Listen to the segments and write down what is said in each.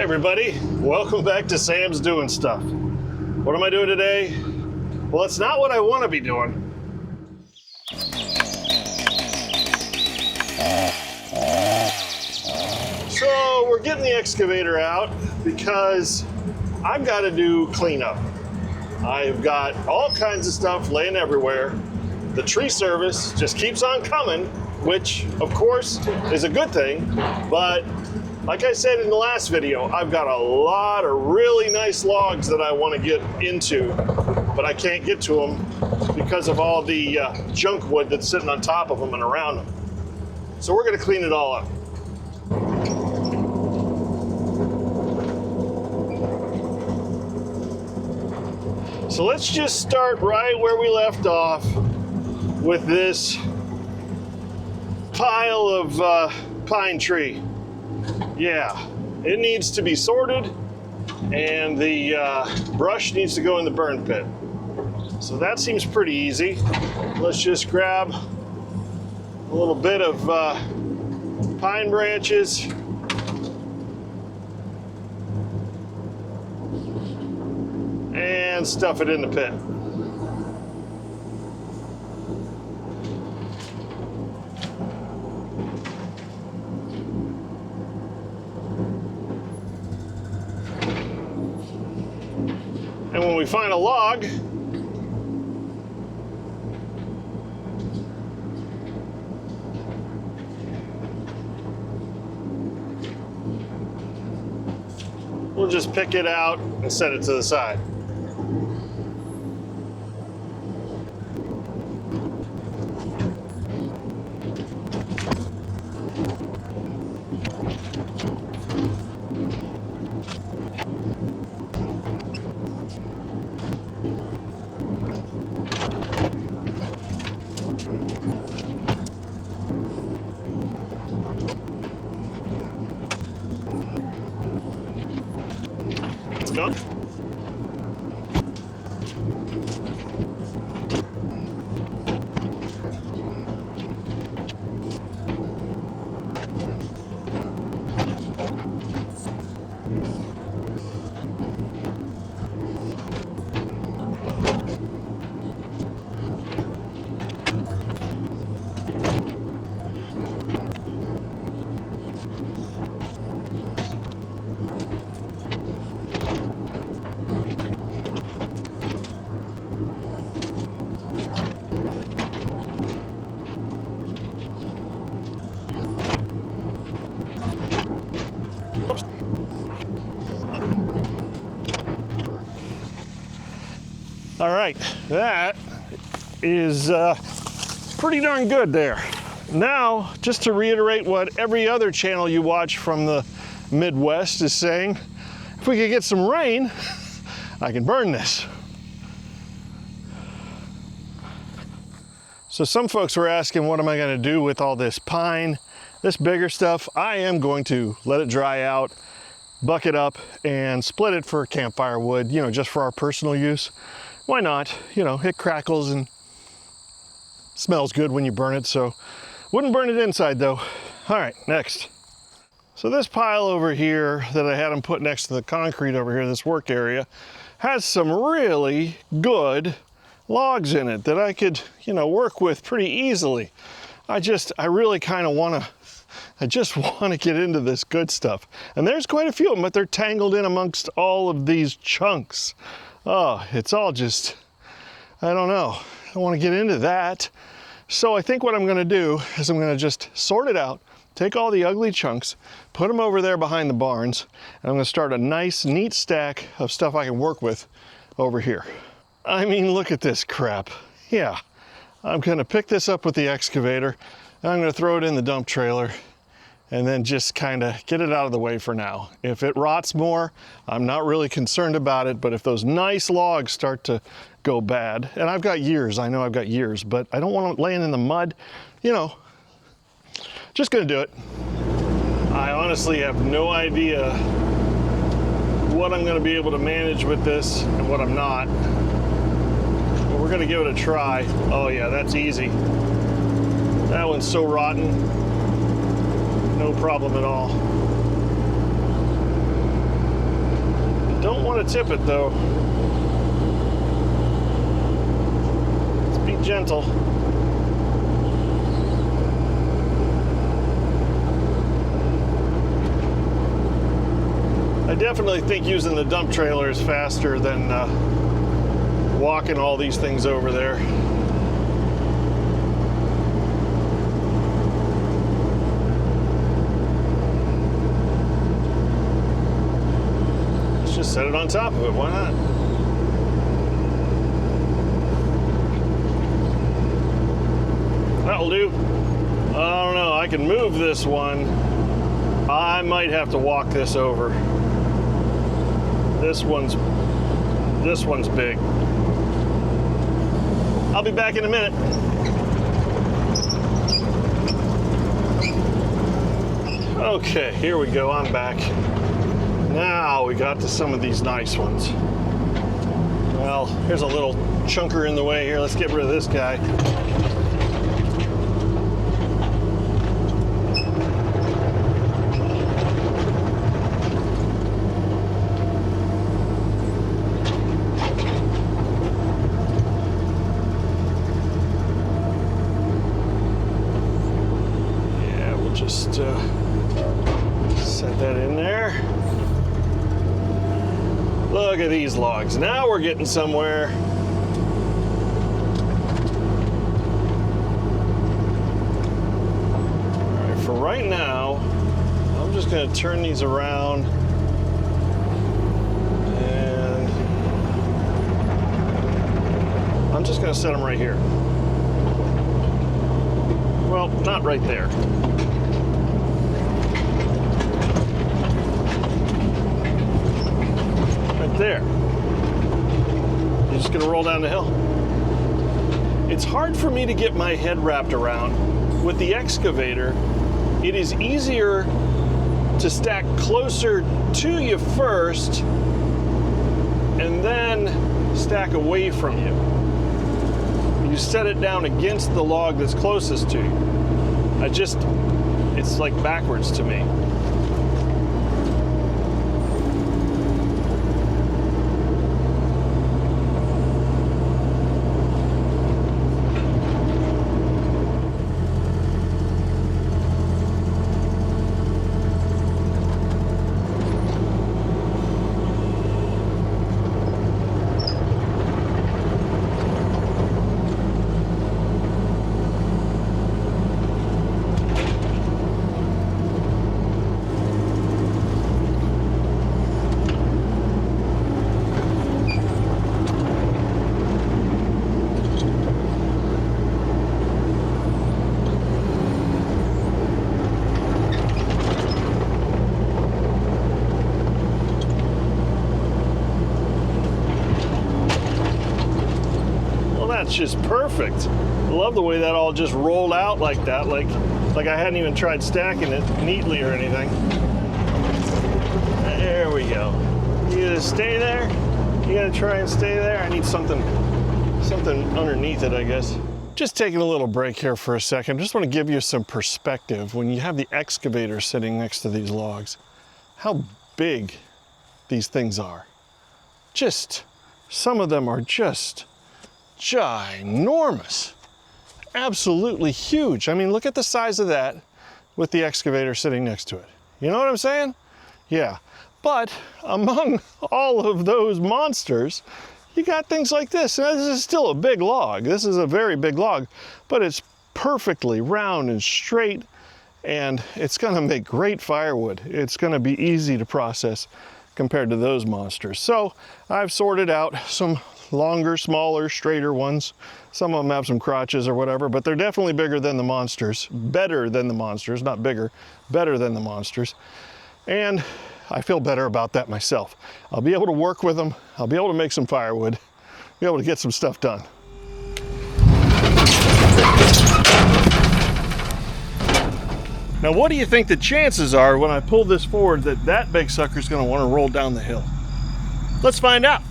Hey everybody, welcome back to Sam's Doing Stuff. What am I doing today? Well, it's not what I want to be doing. So we're getting the excavator out because I've got to do cleanup. I've got all kinds of stuff laying everywhere. The tree service just keeps on coming, which of course is a good thing, but like I said in the last video, I've got a lot of really nice logs that I want to get into, but I can't get to them because of all the junk wood that's sitting on top of them and around them. So we're going to clean it all up. So let's just start right where we left off with this pile of pine tree. Yeah, it needs to be sorted and the brush needs to go in the burn pit. So that seems pretty easy. Let's just grab a little bit of pine branches and stuff it in the pit. And when we find a log, we'll just pick it out and set it to the side. Done. All right, that is pretty darn good there. Now, just to reiterate what every other channel you watch from the Midwest is saying, if we could get some rain, I can burn this. So some folks were asking, what am I gonna do with all this pine, this bigger stuff? I am going to let it dry out, buck it up, and split it for campfire wood, you know, just for our personal use. Why not? You know, it crackles and smells good when you burn it, so wouldn't burn it inside though. All right, next. So this pile over here that I had them put next to the concrete over here, this work area, has some really good logs in it that I could, you know, work with pretty easily. I really kind of want to, I just want to get into this good stuff. And there's quite a few of them, but they're tangled in amongst all of these chunks. Oh, it's all just, I don't know. I want to get into that. So I think what I'm going to do is I'm going to just sort it out, take all the ugly chunks, put them over there behind the barns, and I'm going to start a nice, neat stack of stuff I can work with over here. I mean, look at this crap. Yeah, I'm going to pick this up with the excavator, and I'm going to throw it in the dump trailer, and then just kind of get it out of the way for now. If it rots more, I'm not really concerned about it, but if those nice logs start to go bad, and I've got years, I know I've got years, but I don't want them laying in the mud, you know, just gonna do it. I honestly have no idea what I'm gonna be able to manage with this and what I'm not. But we're gonna give it a try. Oh yeah, that's easy. That one's so rotten. No problem at all. Don't want to tip it though. Let's be gentle. I definitely think using the dump trailer is faster than walking all these things over there. Let's just set it on top of it, why not? That'll do. I don't know, I can move this one. I might have to walk this over. This one's big. I'll be back in a minute. Okay, here we go, I'm back. Now we got to some of these nice ones. Well, here's a little chunker in the way here. Let's get rid of this guy. Just set that in there. Look at these logs. Now we're getting somewhere. All right, for right now, I'm just going to turn these around and I'm just going to set them right here. Well, not right there. There. You're just going to roll down the hill. It's hard for me to get my head wrapped around. With the excavator, it is easier to stack closer to you first and then stack away from you. You set it down against the log that's closest to you. It's like backwards to me. That's just perfect. I love the way that all just rolled out like that, like I hadn't even tried stacking it neatly or anything. There we go. You gotta stay there. You gotta try and stay there. I need something underneath it, I guess. Just taking a little break here for a second. Just want to give you some perspective when you have the excavator sitting next to these logs. How big these things are. Just, some of them are just ginormous, absolutely huge. I mean, look at the size of that with the excavator sitting next to it. You know what I'm saying? Yeah, but among all of those monsters, you got things like this. Now, this is still a big log. This is a very big log, but it's perfectly round and straight, and it's gonna make great firewood. It's gonna be easy to process compared to those monsters. So I've sorted out some longer, smaller, straighter ones. Some of them have some crotches or whatever, but they're definitely bigger than the monsters. Better than the monsters, not bigger, better than the monsters. And I feel better about that myself. I'll be able to work with them. I'll be able to make some firewood, be able to get some stuff done. Now, what do you think the chances are when I pull this forward that that big sucker's gonna wanna roll down the hill? Let's find out.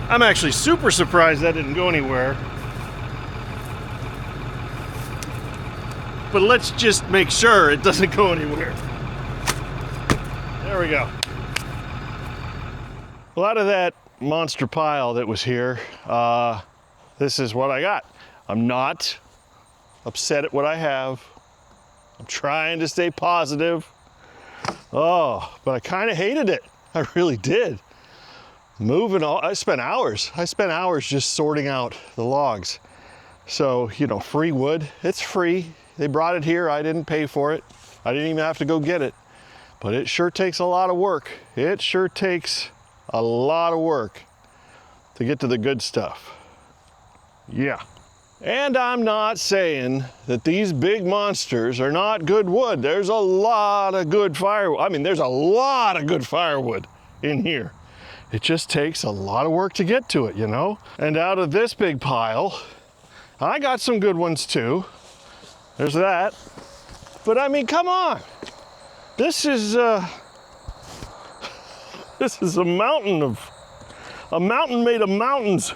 I'm actually super surprised that didn't go anywhere. But let's just make sure it doesn't go anywhere. There we go. Well, out of that monster pile that was here, this is what I got. I'm not upset at what I have. I'm trying to stay positive. Oh, but I kind of hated it. I really did. Moving all, I spent hours just sorting out the logs. So, you know, free wood, it's free. They brought it here, I didn't pay for it. I didn't even have to go get it. But it sure takes a lot of work. It sure takes a lot of work to get to the good stuff. Yeah. And I'm not saying that these big monsters are not good wood. There's a lot of good firewood. I mean, there's a lot of good firewood in here. It just takes a lot of work to get to it, you know? And out of this big pile, I got some good ones too. There's that. But I mean, come on. This is a mountain made of mountains.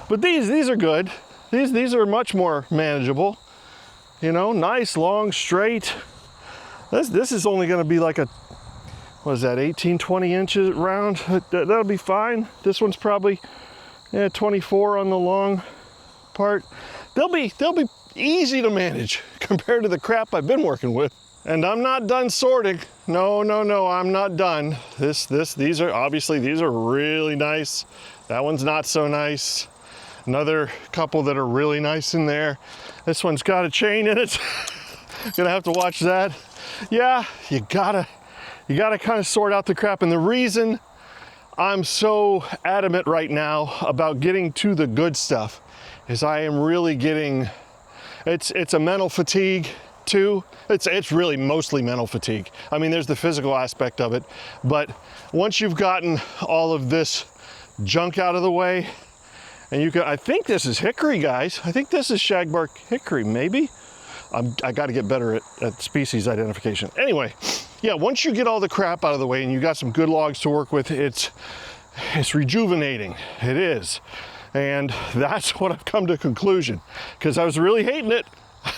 But these are good. These are much more manageable. You know, nice, long, straight. This is only gonna be like a, what is that, 18, 20 inches round? That'll be fine. This one's probably 24 on the long part. They'll be easy to manage compared to the crap I've been working with. And I'm not done sorting. No, I'm not done. These are really nice. That one's not so nice. Another couple that are really nice in there. This one's got a chain in it. Gonna have to watch that. Yeah, you gotta kind of sort out the crap. And the reason I'm so adamant right now about getting to the good stuff is I am really getting, it's a mental fatigue too. It's really mostly mental fatigue. I mean, there's the physical aspect of it, but once you've gotten all of this junk out of the way, and you can, I think this is hickory, guys. I think this is shagbark hickory, maybe. I got to get better at species identification. Anyway, yeah, once you get all the crap out of the way and you got some good logs to work with, it's rejuvenating. It is. And that's what I've come to a conclusion, because I was really hating it.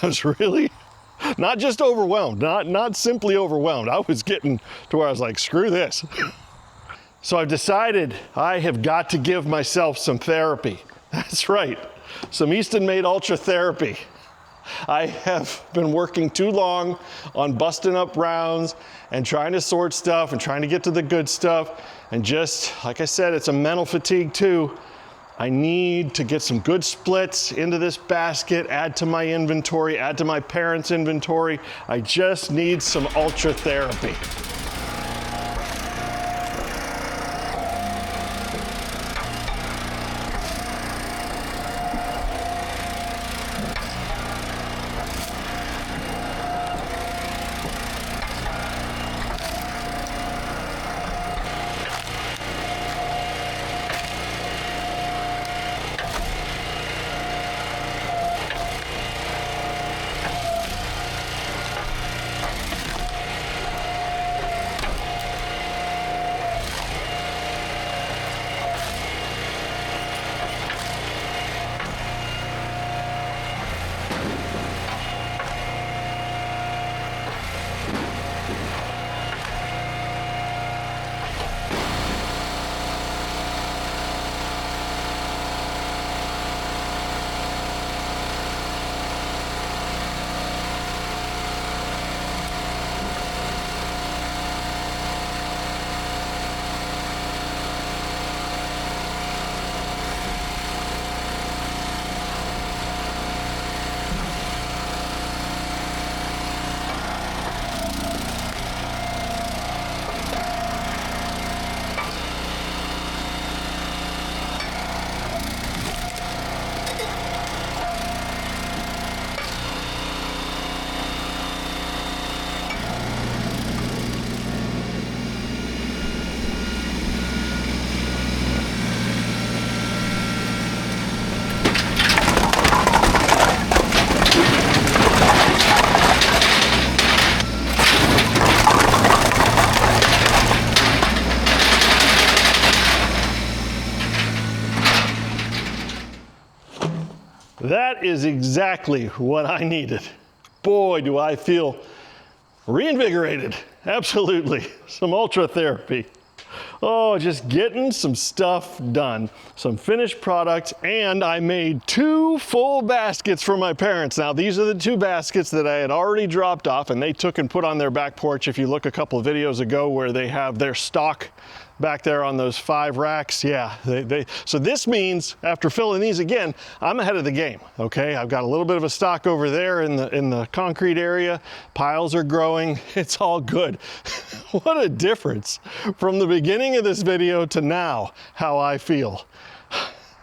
I was really not just overwhelmed, not simply overwhelmed. I was getting to where I was like, screw this. So I've decided I have got to give myself some therapy. That's right, some Eastonmade Ultra therapy. I have been working too long on busting up rounds and trying to sort stuff and trying to get to the good stuff. And just, like I said, it's a mental fatigue too. I need to get some good splits into this basket, add to my inventory, add to my parents' inventory. I just need some Ultra therapy. that is exactly what I needed. Boy, do I feel reinvigorated. Absolutely. Some ultra therapy. Oh, just getting some stuff done, some finished product, and I made 2 full baskets for my parents. Now, these are the 2 baskets that I had already dropped off and they took and put on their back porch. If you look a couple of videos ago where they have their stock back there on those 5 racks, yeah. So this means after filling these again, I'm ahead of the game, okay? I've got a little bit of a stock over there in the concrete area. Piles are growing, it's all good. What a difference from the beginning of this video to now, how I feel.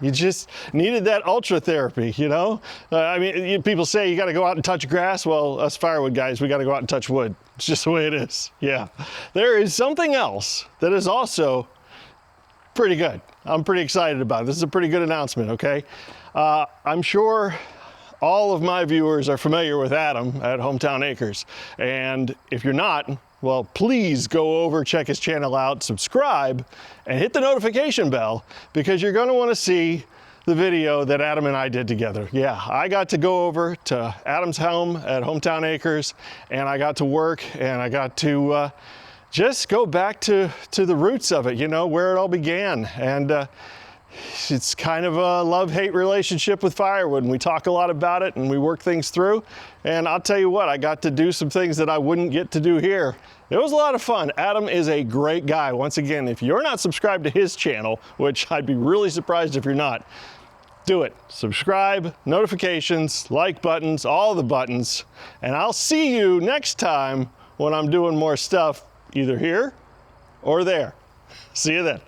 You just needed that ultra therapy, you know? I mean, people say you got to go out and touch grass. Well, us firewood guys, we got to go out and touch wood. It's just the way it is. Yeah. There is something else that is also pretty good. I'm pretty excited about it. This is a pretty good announcement, okay? I'm sure all of my viewers are familiar with Adam at Hometown Acres. And if you're not, well, please go over, check his channel out, subscribe, and hit the notification bell because you're going to want to see the video that Adam and I did together. Yeah, I got to go over to Adam's home at Hometown Acres, and I got to work, and I got to just go back to the roots of it, you know, where it all began. And it's kind of a love-hate relationship with firewood, and we talk a lot about it and we work things through. And I'll tell you what, I got to do some things that I wouldn't get to do here. It was a lot of fun. Adam is a great guy. Once again, if you're not subscribed to his channel, which I'd be really surprised if you're not, do it. Subscribe, notifications, like buttons, all the buttons, and I'll see you next time when I'm doing more stuff either here or there. See you then.